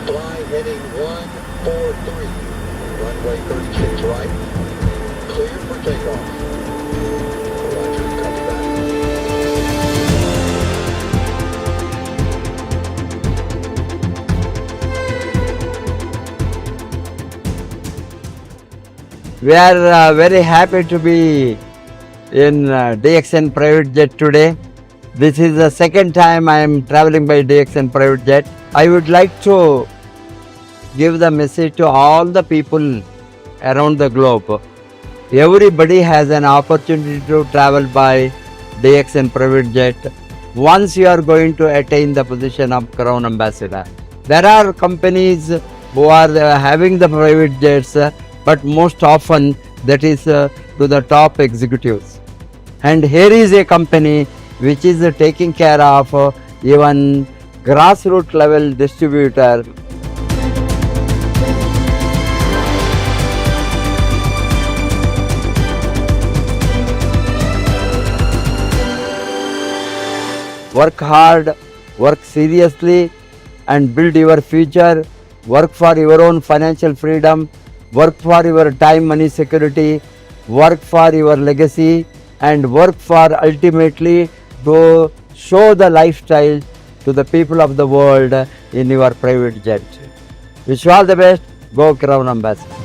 Fly heading 143. Runway 36 right. Clear for takeoff. Roger, copy that. We are very happy to be in DXN private jet today. This is the second time I am traveling by DXN private jet. I would like to give the message to all the people around the globe. Everybody has an opportunity to travel by DXN private jet once you are going to attain the position of Crown Ambassador. There are companies who are having the private jets, but most often that is to the top executives. And here is a company which is taking care of even grassroots level distributor. Work hard, work seriously and build your future. Work for your own financial freedom. Work for your time, money security. Work for your legacy and work for ultimately to show the lifestyle to the people of the world in your private jet. Wish you all the best. Go Crown Ambassador.